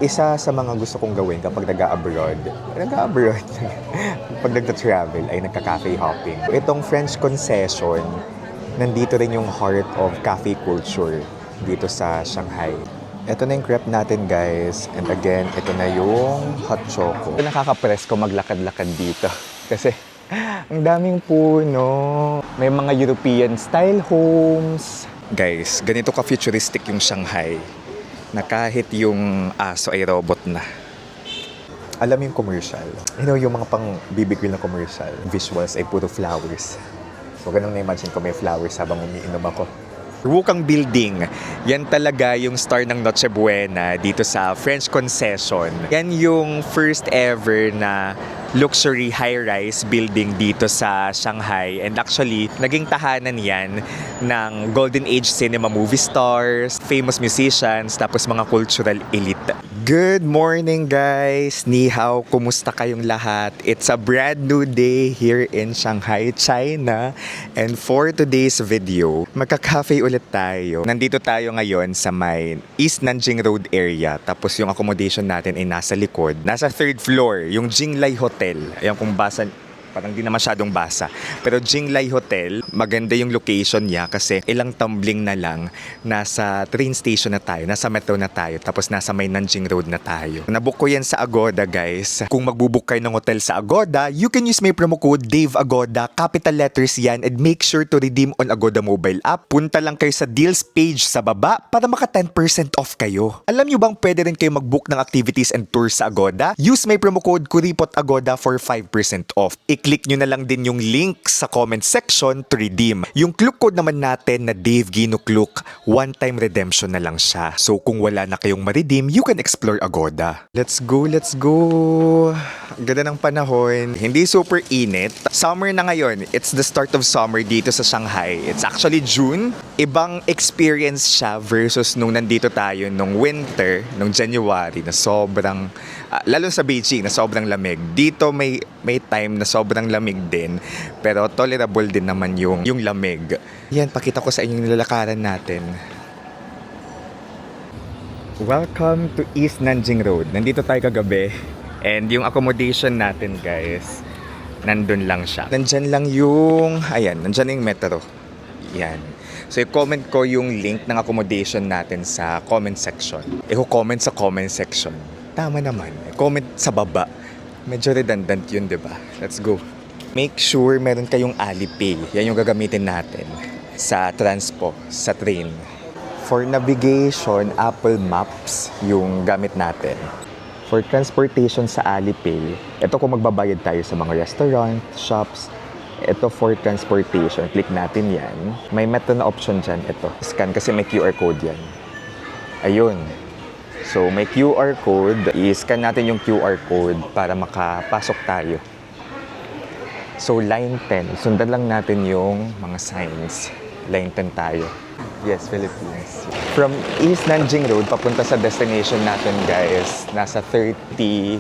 Isa sa mga gusto kong gawin kapag nag-abroad, pag nagta-travel ay nagka-cafe hopping. Itong French concession, nandito rin yung heart of cafe culture dito sa Shanghai. Ito na yung crepe natin, guys. And again, ito na yung hot choco. Nakaka-press ko maglakad-lakad dito. Kasi ang daming puno. May mga European style homes. Guys, ganito ka-futuristic yung Shanghai na kahit yung aso ay robot na. Alam mo yung commercial? You know, yung mga pang BB Grill na commercial, visuals ay puro flowers. So, ganun na-imagine ko may flowers habang umiinom ako. Wukang Building, yan talaga yung star ng Noche Buena dito sa French Concession. Yan yung first ever na luxury high-rise building dito sa Shanghai. And actually, naging tahanan yan ng Golden Age cinema movie stars, famous musicians, tapos mga cultural elite. Good morning, guys! Ni hao, kumusta kayong lahat? It's a brand new day here in Shanghai, China. And for today's video, magka-cafe ulit tayo. Nandito tayo ngayon sa may East Nanjing Road area. Tapos yung accommodation natin ay nasa likod. Nasa third floor, yung Jinglai Hotel. Ayan kung basa, parang di na masyadong basa. Pero Jinglai Hotel, maganda yung location niya kasi ilang tumbling na lang, nasa train station na tayo, nasa metro na tayo, tapos nasa may Nanjing Road na tayo. Nabook ko yan sa Agoda, guys. Kung magbubook kayo ng hotel sa Agoda, you can use my promo code DAVEAGODA, capital letters yan, and make sure to redeem on Agoda mobile app. Punta lang kayo sa deals page sa baba para maka 10% off kayo. Alam nyo bang pwede rin kayo magbook ng activities and tours sa Agoda? Use my promo code KURIPOTAGODA for 5% off. I-click nyo na lang din yung link sa comment section to redeem. Yung Klook code naman natin na Dave Gino Klook, one-time redemption na lang siya. So kung wala na kayong ma-redeem, you can explore Agoda. Let's go, let's go! Ganda ng panahon. Hindi super init. Summer na ngayon. It's the start of summer dito sa Shanghai. It's actually June. Ibang experience siya versus nung nandito tayo nung winter, nung January na sobrang lalo sa Beijing na sobrang lamig. Dito may time na sobrang lamig din, pero tolerable din naman yung lamig. Yan, pakita ko sa inyo yung nilalakaran natin. Welcome to East Nanjing Road. Nandito tayo kagabi. And yung accommodation natin, guys, nandun lang siya. Nandyan lang yung, ayan, nandyan yung metro. Yan. So, i-comment ko yung link ng accommodation natin sa comment section. I-comment sa comment section. Tama naman. Comment sa baba. Medyo redundant yun, di ba? Let's go. Make sure meron kayong Alipay. Yan yung gagamitin natin sa transpo, sa train. For navigation, Apple Maps yung gamit natin. For transportation sa Alipay, ito kung magbabayad tayo sa mga restaurant, shops, ito for transportation. Click natin yan. May meta na option dyan. Ito. Scan kasi may QR code yan. Ayun. So, may QR code. I-scan natin yung QR code para makapasok tayo. So, line 10. Sundan lang natin yung mga signs. Line 10 tayo. Yes, Philippines. From East Nanjing Road, papunta sa destination natin, guys, nasa 30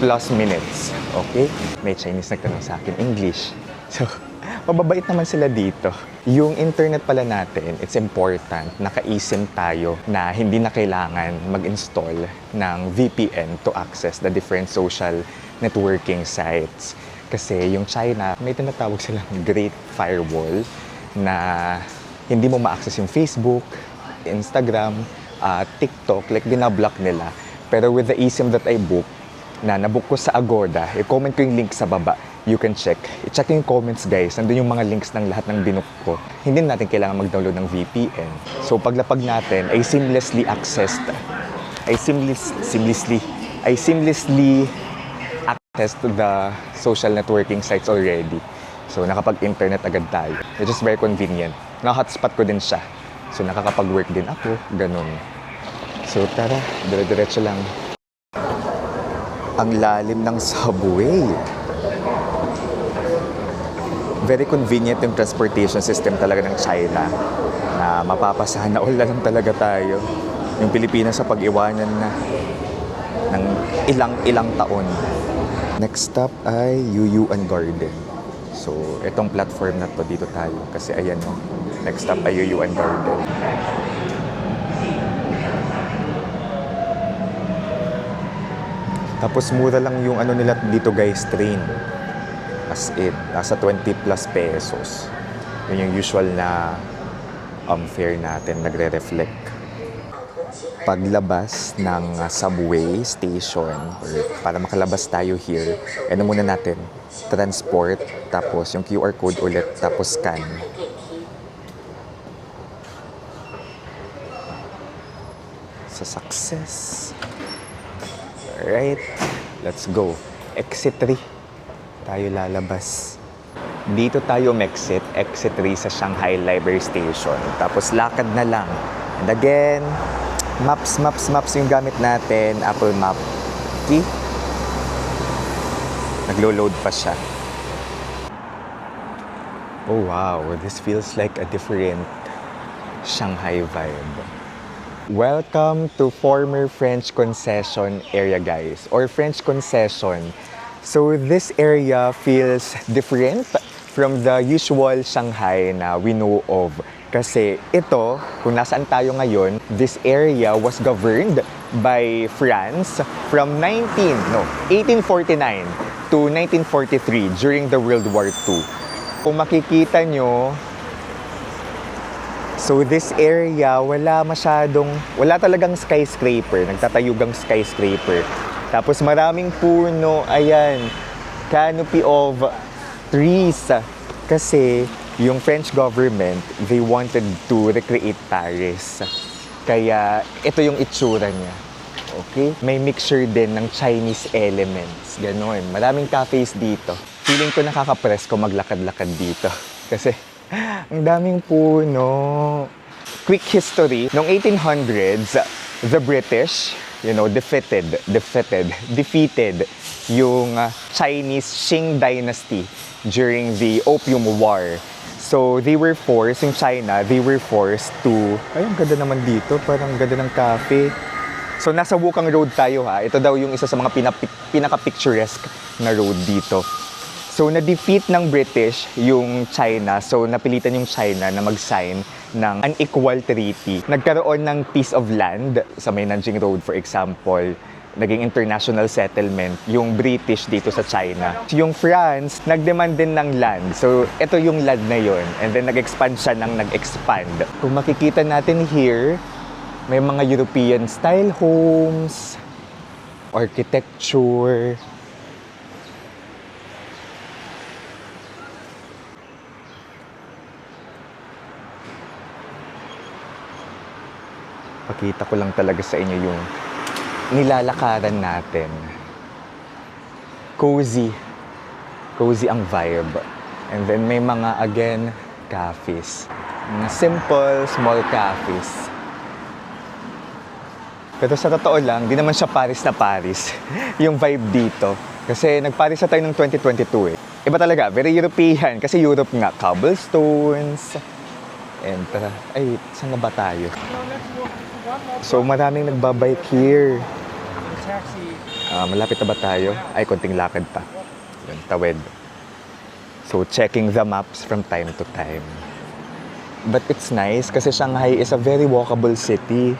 plus minutes. Okay? May Chinese nagtanong sa akin, English. So, mababait naman sila dito. Yung internet pala natin, it's important, naka-eSIM tayo na hindi na kailangan mag-install ng VPN to access the different social networking sites. Kasi yung China, may tinatawag silang Great Firewall na hindi mo ma-access yung Facebook, Instagram, TikTok, like binablock nila. Pero with the eSIM that I book, na nabook ko sa Agoda, i-comment ko yung link sa baba. You can check. I-check yung comments, guys. Nandun yung mga links ng lahat ng binook ko. Hindi natin kailangan mag-download ng VPN. So, paglapag natin, ay seamlessly accessed. I seamlessly access to the social networking sites already. So, nakapag-internet agad tayo. Which is very convenient. Na-hotspot ko din siya. So, nakakapag-work din ako. Ganun. So, tara. Dire-diretso lang. Ang lalim ng subway. Very convenient yung transportation system talaga ng China na mapapasahan na all na lang talaga tayo. Yung Pilipinas sa pag-iwanan na ng ilang taon. Next stop ay Yuyuan Garden. So, itong platform na to, dito tayo. Kasi ayan o, next stop ay Yuyuan Garden. Tapos mura lang yung ano nila dito guys, train. As in, nasa 20 plus pesos. Yun yung usual na fare natin, nagre-reflect. Paglabas ng subway station, or para makalabas tayo here, ano muna natin, transport, tapos yung QR code ulit, tapos scan. Sa success. Alright, let's go. Exit 3. Tayo lalabas. Dito tayo exit 3 sa Shanghai Library Station. Tapos lakad na lang. And again, maps yung gamit natin. Apple Map. Okay? Naglo-load pa siya. Oh wow, this feels like a different Shanghai vibe. Welcome to former French concession area, guys, or French concession. So this area feels different from the usual Shanghai na we know of. Kasi ito, kung nasaan tayo ngayon, this area was governed by France from 1849 to 1943 during the World War II. Kung makikita nyo, so this area, wala talagang skyscraper, nagtatayugang skyscraper. Tapos maraming puno, ayan, canopy of trees. Kasi yung French government, they wanted to recreate Paris. Kaya ito yung itsura niya. Okay? May mixture din ng Chinese elements. Ganon. Maraming cafes dito. Feeling ko nakaka-press ko maglakad-lakad dito. Kasi ang daming puno. Quick history. Noong 1800s, the British, defeated yung Chinese Qing dynasty during the Opium War. So, yung China, they were forced to, ay, ang ganda naman dito, parang ganda ng cafe. So, nasa Wukang Road tayo ha. Ito daw yung isa sa mga pinaka-picturesque na road dito. So, na-defeat ng British yung China. So, napilitan yung China na mag-sign ng unequal treaty. Nagkaroon ng piece of land sa may Nanjing Road, for example. Naging international settlement yung British dito sa China. Yung France, nag-demand din ng land. So, ito yung land na yon. And then, nag-expand siya ng nag-expand. Kung makikita natin here, may mga European-style homes, architecture. Pakita ko lang talaga sa inyo yung nilalakaran natin. Cozy. Cozy ang vibe. And then may mga, again, cafes. Mga simple, small cafes. Pero sa totoo lang, di naman siya Paris na Paris. Yung vibe dito. Kasi nag-Paris na tayo ng 2022 eh. Iba talaga, very European. Kasi Europe nga, cobblestones. And, ay, saan na ba tayo? So, maraming nagbabike here. Malapit na ba tayo? Ay, konting lakad pa. Yun, tawid. So, checking the maps from time to time. But it's nice kasi Shanghai is a very walkable city.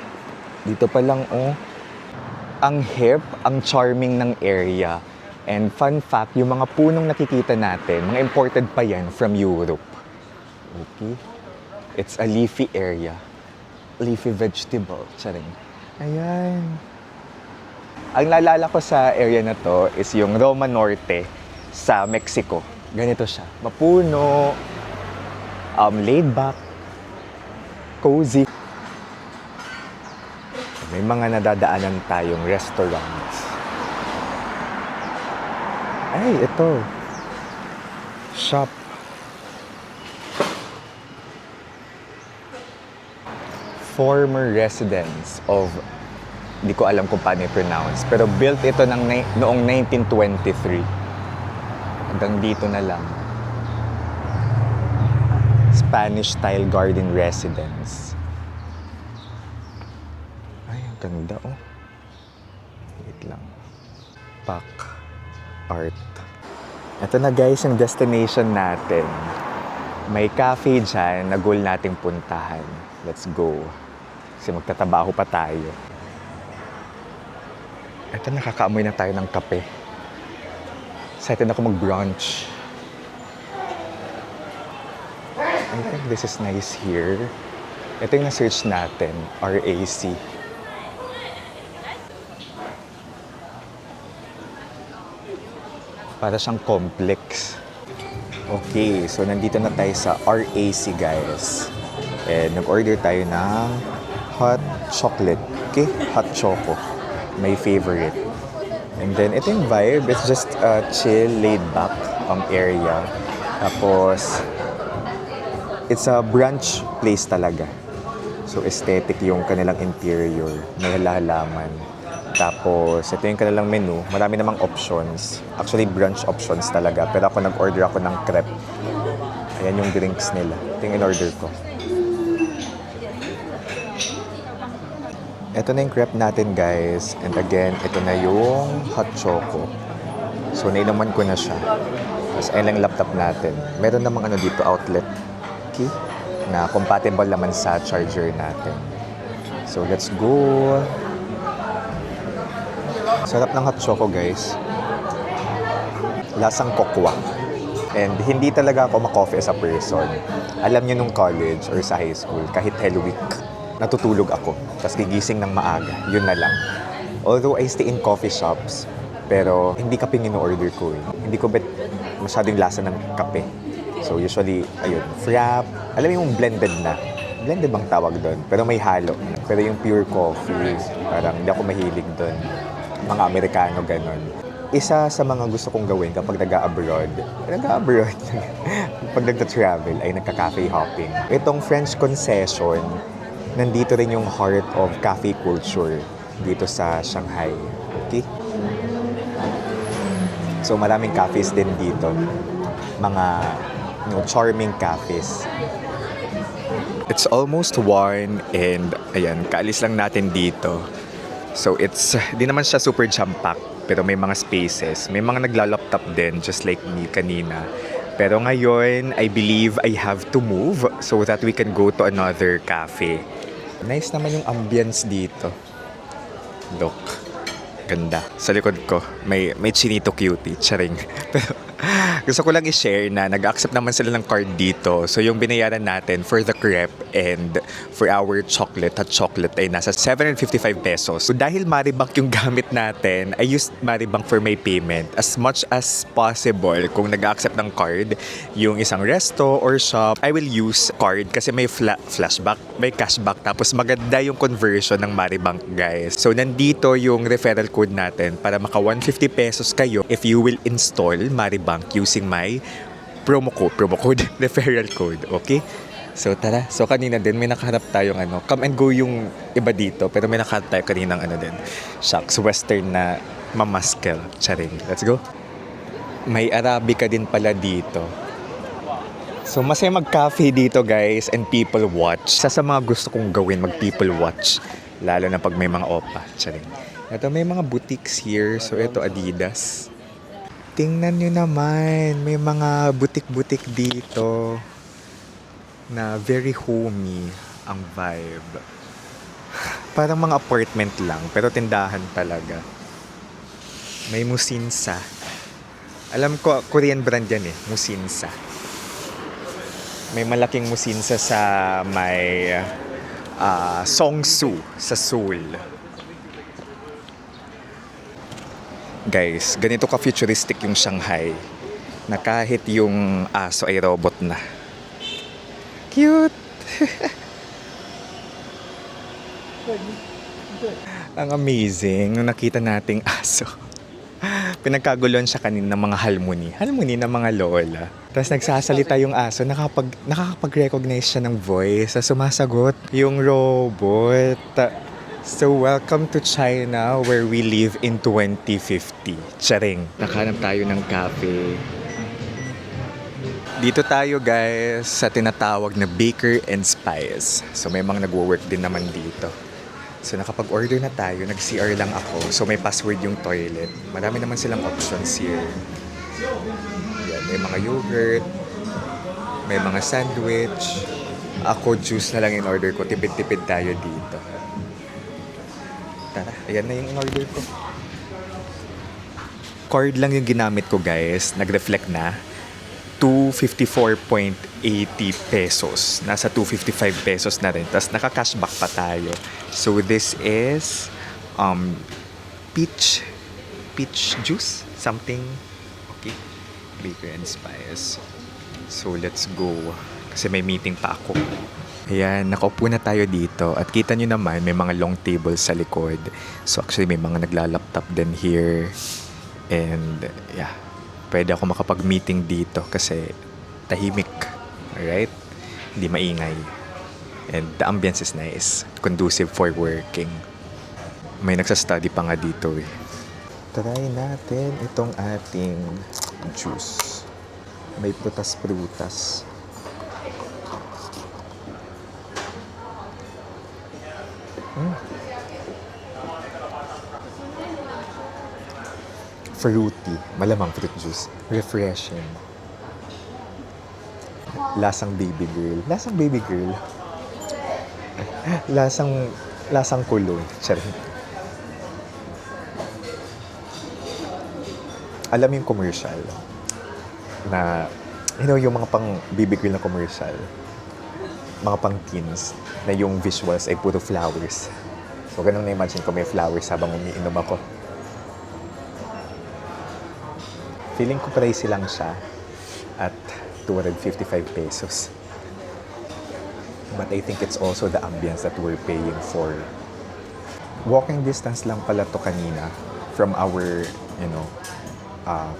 Dito pa lang, oh. Ang hip, ang charming ng area. And fun fact, yung mga punong nakikita natin, mga imported pa yan from Europe. Okay? It's a leafy area. Leafy vegetable. Charing. Ayan. Ang naalala ko sa area na to is yung Roma Norte sa Mexico. Ganito siya. Mapuno, laid back, cozy. May mga nadadaanan tayong restaurants. Ay, ito. Shop. Former residence of, di ko alam kung paano i-pronounce, pero built ito noong 1923. Hanggang dito na lang. Spanish-style garden residence. Ay, ang ganda, oh. Wait lang. Pack Art. Ito na guys, yung destination natin. May cafe dyan na goal nating puntahan. Let's go. Kasi magtatabaho pa tayo. Ito, nakakaamoy na tayo ng kape. Excited ako mag-brunch. I think this is nice here. Ito yung na-search natin, RAC. Para siyang complex. Okay, so nandito na tayo sa RAC, guys. And nag-order tayo ng hot chocolate. Okay, hot choco. My favorite. And then, ito yung vibe. It's just a chill, laid-back area. Tapos, it's a brunch place talaga. So, aesthetic yung kanilang interior. May halaman. Tapos, ito yung kanilang menu. Marami namang options. Actually, brunch options talaga. Pero ako nag-order ako ng crepe. Ayan yung drinks nila. Ito yung in-order ko. Ito na yung crepe natin, guys. And again, ito na yung hot choco. So, nailaman ko na siya. Tapos, ayun lang laptop natin. Meron namang ano dito, outlet key na compatible naman sa charger natin. So, let's go! Sarap ng hot choco, guys. Lasang kokwa. And hindi talaga ako ma-coffee as a person. Alam niyo nung college or sa high school, kahit Hell Week, natutulog ako. Tapos gigising ng maaga. Yun na lang. Although I stay in coffee shops, pero hindi kape in-order ko eh. Hindi ko bet masyadong lasa ng kape. So usually, ayun, frap. Alam mo yung blended na. Blended bang tawag doon? Pero may halo. Pero yung pure coffee, parang hindi ako mahilig doon. Mga Amerikano, ganon. Isa sa mga gusto kong gawin kapag nag-abroad, pag nagta-travel, ay nagka-cafe hopping. Itong French concession, nandito rin yung heart of cafe culture dito sa Shanghai. Okay? So maraming cafes din dito. Mga charming cafes. It's almost 1 and ayan, kaalis lang natin dito. So it's, di naman siya super jam-packed, pero may mga spaces. May mga nagla-laptop din, just like me kanina. Pero ngayon, I believe I have to move so that we can go to another cafe. Nice naman yung ambience dito. Look. Ganda. Sa likod ko, may chinito cutie. Charing. Pero gusto ko lang i-share na nag-accept naman sila ng card dito. So yung binayaran natin for the crepe and for our chocolate, hot chocolate ay nasa 755 pesos. So dahil Maribank yung gamit natin, I used Maribank for my payment. As much as possible, kung nag-accept ng card, yung isang resto or shop, I will use card kasi may flashback, may cashback. Tapos maganda yung conversion ng Maribank, guys. So nandito yung referral code natin para maka 150 pesos kayo if you will install Maribank using my promo code, referral code, okay? So tara, so kanina din may nakahanap tayong come and go yung iba dito, pero may nakahanap tayo kaninang din, shucks, western na mamaskel, charing, let's go. May Arabica din pala dito. So masaya mag-cafe dito, guys, and people watch. Sa mga gusto kong gawin, mag-people watch, lalo na pag may mga opa, charing. Ito, may mga boutiques here. So, ito, Adidas. Tingnan nyo naman. May mga butik-butik dito na very homey ang vibe. Parang mga apartment lang, pero tindahan talaga. May Musinsa. Alam ko, Korean brand yan eh. Musinsa. May malaking Musinsa sa may Songsu sa Seoul. Guys, ganito ka-futuristic yung Shanghai na kahit yung aso ay robot na. Cute! Ang amazing nung nakita nating aso. Pinagkaguluhan siya kanina ng mga halmoni ng mga lola. Tapos nagsasalita yung aso, nakakapag-recognize siya ng voice, sumasagot yung robot. So, welcome to China where we live in 2050. Charing. Nakahanap tayo ng cafe. Dito tayo, guys, sa tinatawag na Baker and Spice. So, may mga nagwo-work din naman dito. So, nakapag-order na tayo. Nag-CR lang ako. So, may password yung toilet. Marami naman silang options here. Yan, may mga yogurt. May mga sandwich. Ako, juice na lang in order ko. Tipid-tipid tayo dito. Tara, ayan na yung in-order ko. Card lang yung ginamit ko guys. Nag-reflect na. 254.80 pesos. Nasa 255 pesos na rin. Tapos naka-cashback pa tayo. So this is peach juice? Something. Okay. Baker and Spice. So let's go. Kasi may meeting pa ako. Ayan, nakaupo na tayo dito. At kita nyo naman, may mga long tables sa likod. So actually, may mga nagla-laptop din here. And yeah, pwede ako makapag-meeting dito kasi tahimik. Alright? Hindi maingay. And the ambience is nice. Conducive for working. May nagsa-study pa nga dito eh. Try natin itong ating juice. May prutas-prutas. Fruity. Malamang fruit juice. Refreshing. Lasang baby girl. Lasang baby girl. Lasang kulo. Charing. Alam yung commercial na, yung mga pang baby girl na commercial, mga pang teens, na yung visuals ay puro flowers. So, ganun na-imagine ko may flowers habang umiinom ako. Feeling ko pricey lang siya at 255 pesos. But I think it's also the ambience that we're paying for. Walking distance lang pala to kanina from our,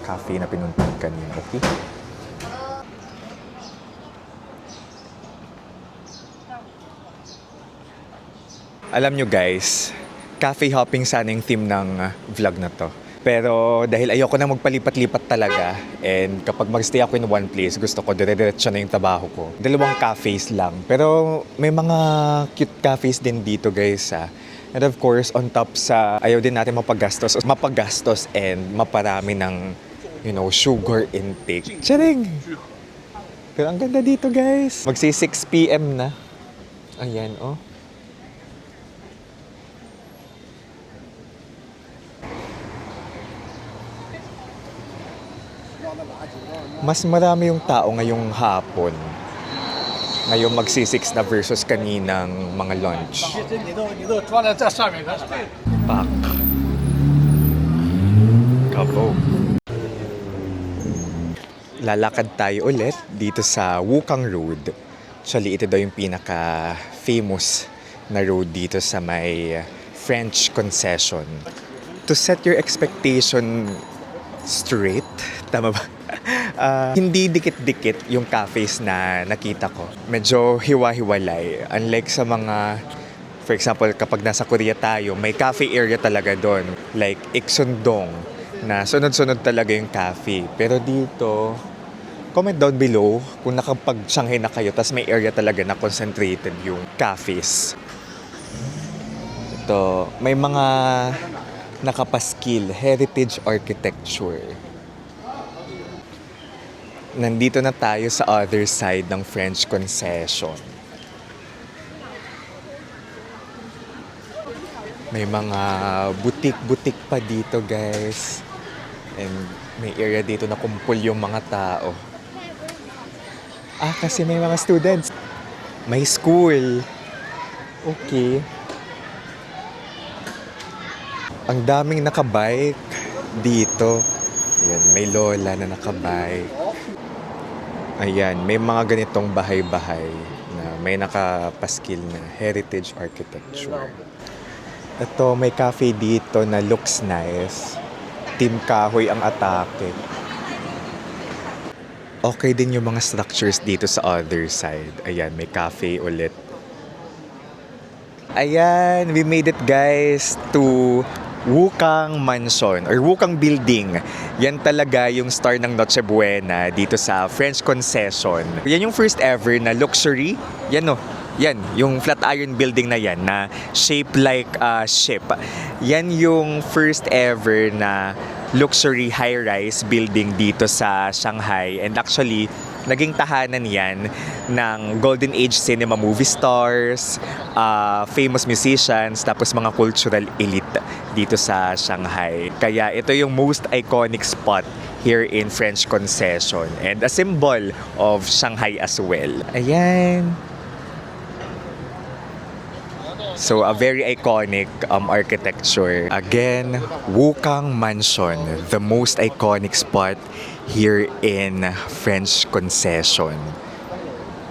cafe na pinuntahan kanina. Okay? Alam nyo guys, cafe hopping sana yung theme ng vlog na to. Pero dahil ayoko na magpalipat-lipat talaga, and kapag magstay ako in one place, gusto ko dire-diretso na yung trabaho ko. 2 cafes lang. Pero may mga cute cafes din dito guys ha. And of course, on top sa ayaw din natin mapagastos and maparami ng, sugar intake. Charing! Pero ang ganda dito guys. Magsi 6 PM na. Ayan oh. Mas marami yung tao ngayong hapon. Ngayong magsi-6 na versus kaninang mga lunch. Pak. Kapo. Lalakad tayo ulit dito sa Wukang Road. Actually, ito daw yung pinaka-famous na road dito sa may French concession. To set your expectation straight, tama ba? Hindi dikit-dikit yung cafes na nakita ko. Medyo hiwa-hiwalay. Unlike sa mga, for example, kapag nasa Korea tayo, may cafe area talaga doon. Like Iksundong, na sunod-sunod talaga yung cafe. Pero dito, comment down below kung nakapag-Shanghai na kayo, tas may area talaga na concentrated yung cafes. Ito, may mga nakapaskil, heritage architecture. Nandito na tayo sa other side ng French concession. May mga butik-butik pa dito, guys. And may area dito na kumpul yung mga tao. Kasi may mga students. May school. Okay. Ang daming nakabike dito. Ayan, may lola na nakabike. Ayan, may mga ganitong bahay-bahay na may nakapaskil na heritage architecture. Ito, may cafe dito na looks nice. Team Kahoy ang atake. Okay din yung mga structures dito sa other side. Ayan, may cafe ulit. Ayan, we made it guys to Wukang Mansion or Wukang Building. Yan talaga yung star ng Noche Buena dito sa French concession. Yan yung first ever na luxury. Yan Yan, yung Flatiron building na yan na shaped like a ship. Yan yung first ever na luxury high-rise building dito sa Shanghai. And actually, naging tahanan yan ng Golden Age cinema movie stars, famous musicians, tapos mga cultural elite dito sa Shanghai. Kaya ito yung most iconic spot here in French Concession and a symbol of Shanghai as well. Ayan. So, a very iconic architecture. Again, Wukang Mansion, the most iconic spot here in French Concession.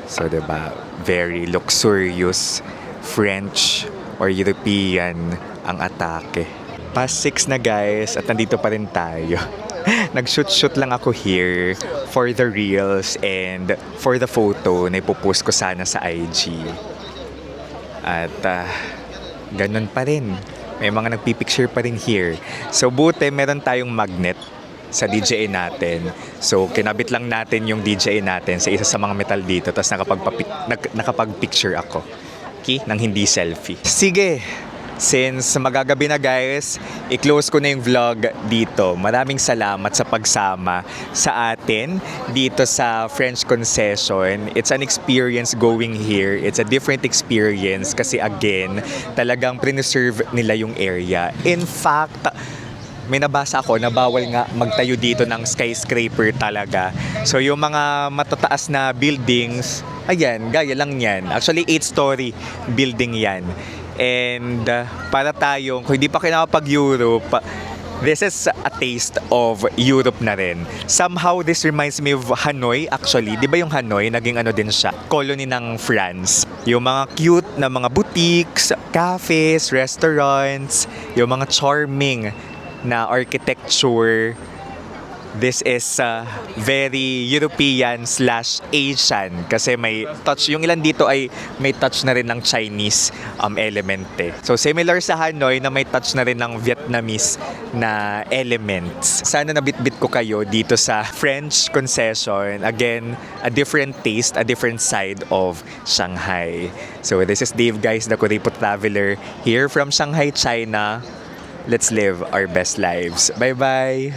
So, diba, very luxurious French or European ang atake. Past 6 na guys at nandito pa rin tayo. Nag-shoot lang ako here for the reels and for the photo na ipopost ko sana sa IG. At ganun pa rin. May mga nagpipicture pa rin here. So buti meron tayong magnet sa DJI natin. So kinabit lang natin yung DJI natin sa isa sa mga metal dito. Tapos nakapag-picture ako. Okay? Nang hindi selfie. Sige! Since magagabi na guys, i-close ko na yung vlog dito. Maraming salamat sa pagsama sa atin dito sa French Concession. It's an experience going here. It's a different experience kasi again, talagang preserve nila yung area. In fact, may nabasa ako na bawal nga magtayo dito ng skyscraper talaga. So yung mga matataas na buildings, ayan, gaya lang yan. Actually, 8-story building yan. And para tayong, kung hindi pa kayo nakapag-Europe, this is a taste of Europe na rin. Somehow, this reminds me of Hanoi actually. Di ba yung Hanoi, naging ano din siya, colony ng France. Yung mga cute na mga boutiques, cafes, restaurants, yung mga charming na architecture. This is very European/Asian kasi may touch, yung ilan dito ay may touch na rin ng Chinese element eh. So similar sa Hanoi na may touch na rin ng Vietnamese na elements. Sana nabitbit ko kayo dito sa French Concession. Again, a different taste, a different side of Shanghai. So this is Dave guys, the Kuripo Traveler here from Shanghai, China. Let's live our best lives. Bye-bye!